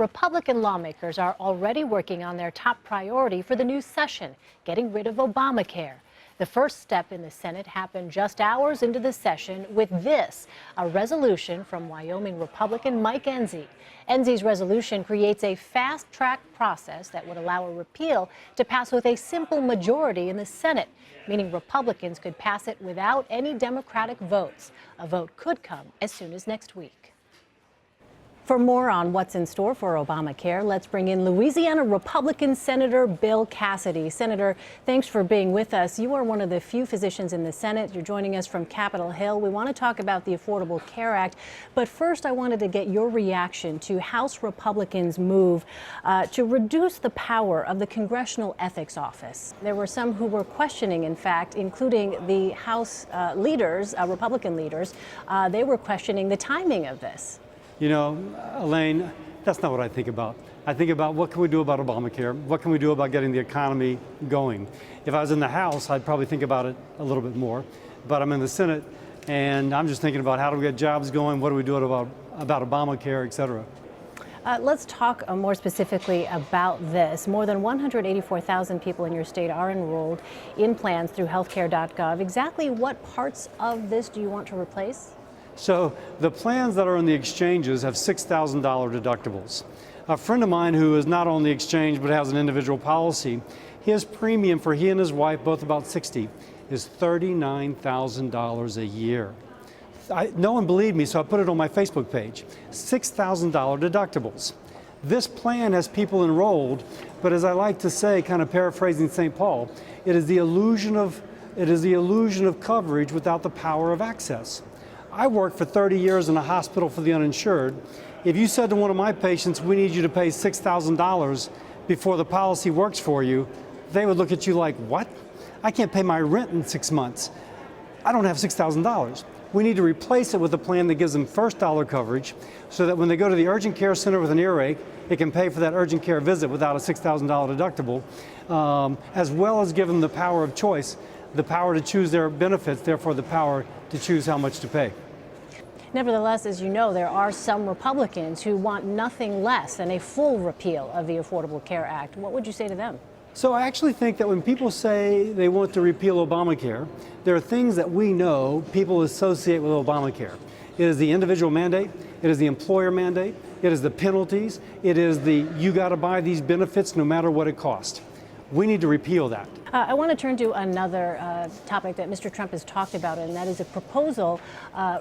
Republican lawmakers are already working on their top priority for the new session, getting rid of Obamacare. The first step in the Senate happened just hours into the session with this, a resolution from Wyoming Republican Mike Enzi. Enzi's resolution creates a fast-track process that would allow a repeal to pass with a simple majority in the Senate, meaning Republicans could pass it without any Democratic votes. A vote could come as soon as next week. For more on what's in store for Obamacare, let's bring in Louisiana Republican Senator Bill Cassidy. Senator, thanks for being with us. You are one of the few physicians in the Senate. You're joining us from Capitol Hill. We want to talk about the Affordable Care Act, but first I wanted to get your reaction to House Republicans' move to reduce the power of the Congressional Ethics Office. There were some who were questioning, in fact, including the House leaders, Republican leaders. They were questioning the timing of this. You know, Elaine, that's not what I think about. I think about what can we do about Obamacare? What can we do about getting the economy going? If I was in the House, I'd probably think about it a little bit more. But I'm in the Senate, and I'm just thinking about how do we get jobs going? What do we do about Obamacare, et cetera? Let's talk more specifically about this. More than 184,000 people in your state are enrolled in plans through healthcare.gov. Exactly what parts of this do you want to replace? So the plans that are on the exchanges have $6,000 deductibles. A friend of mine who is not on the exchange but has an individual policy, his premium for he and his wife, both about 60, is $39,000 a year. No one believed me, so I put it on my Facebook page. $6,000 deductibles. This plan has people enrolled, but as I like to say, kind of paraphrasing St. Paul, it is the illusion of coverage without the power of access. I worked for 30 years in a hospital for the uninsured. If you said to one of my patients, we need you to pay $6,000 before the policy works for you, they would look at you like, what? I can't pay my rent in 6 months. I don't have $6,000. We need to replace it with a plan that gives them first dollar coverage so that when they go to the urgent care center with an earache, it can pay for that urgent care visit without a $6,000 deductible, as well as give them the power of choice, the power to choose their benefits, therefore the power to choose how much to pay. Nevertheless, as you know, there are some Republicans who want nothing less than a full repeal of the Affordable Care Act. What would you say to them? So I actually think that when people say they want to repeal Obamacare, there are things that we know people associate with Obamacare. It is the individual mandate, it is the employer mandate, it is the penalties, it is the you got to buy these benefits no matter what it costs. We need to repeal that. I want to turn to another topic that Mr. Trump has talked about, and that is a proposal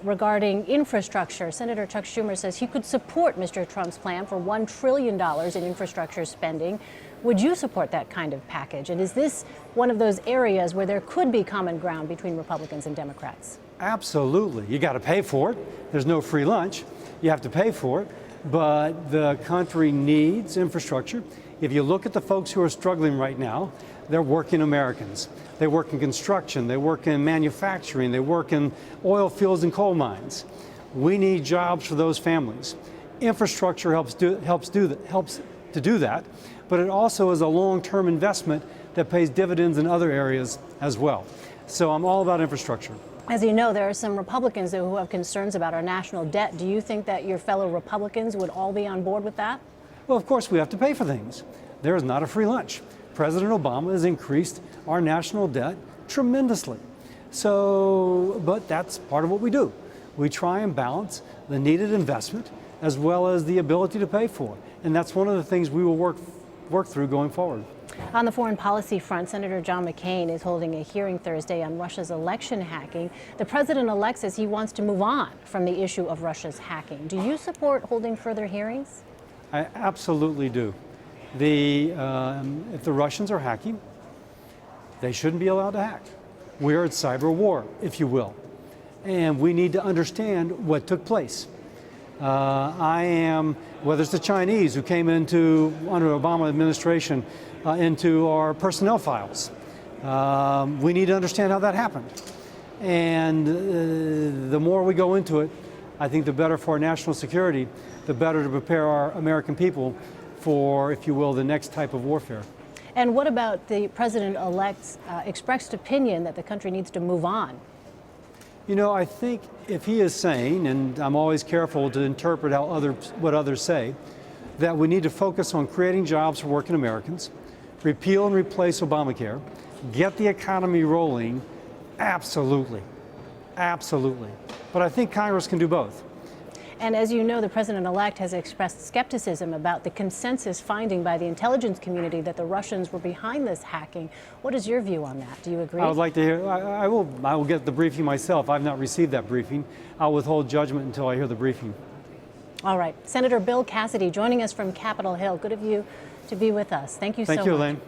regarding infrastructure. Senator Chuck Schumer says he could support Mr. Trump's plan for $1 trillion in infrastructure spending. Would you support that kind of package? And is this one of those areas where there could be common ground between Republicans and Democrats? Absolutely. You got to pay for it. There's no free lunch. You have to pay for it. But the country needs infrastructure. If you look at the folks who are struggling right now, they're working Americans. They work in construction, they work in manufacturing, they work in oil fields and coal mines. We need jobs for those families. Infrastructure helps to do that, but it also is a long-term investment that pays dividends in other areas as well. So I'm all about infrastructure. As you know, there are some Republicans who have concerns about our national debt. Do you think that your fellow Republicans would all be on board with that? Well, of course, we have to pay for things. There is not a free lunch. President Obama has increased our national debt tremendously. But that's part of what we do. We try and balance the needed investment as well as the ability to pay for it. And that's one of the things we will work through going forward. On the foreign policy front, Senator John McCain is holding a hearing Thursday on Russia's election hacking. The president-elect says he wants to move on from the issue of Russia's hacking. Do you support holding further hearings? I absolutely do. If the Russians are hacking, they shouldn't be allowed to hack. We're at cyber war, if you will. And we need to understand what took place. Whether it's the Chinese who came into, under Obama administration, into our personnel files. We need to understand how that happened. And the more we go into it, I think the better for our national security, the better to prepare our American people for, if you will, the next type of warfare. And what about the president-elect's expressed opinion that the country needs to move on? You know, I think if he is saying, and I'm always careful to interpret what others say, that we need to focus on creating jobs for working Americans, repeal and replace Obamacare, get the economy rolling. Absolutely. Absolutely. But I think Congress can do both. And as you know, the president-elect has expressed skepticism about the consensus finding by the intelligence community that the Russians were behind this hacking. What is your view on that? Do you agree? I would like to hear. I will get the briefing myself. I've not received that briefing. I'll withhold judgment until I hear the briefing. All right. Senator Bill Cassidy joining us from Capitol Hill. Good of you to be with us. Thank you so much. Thank you, Elaine.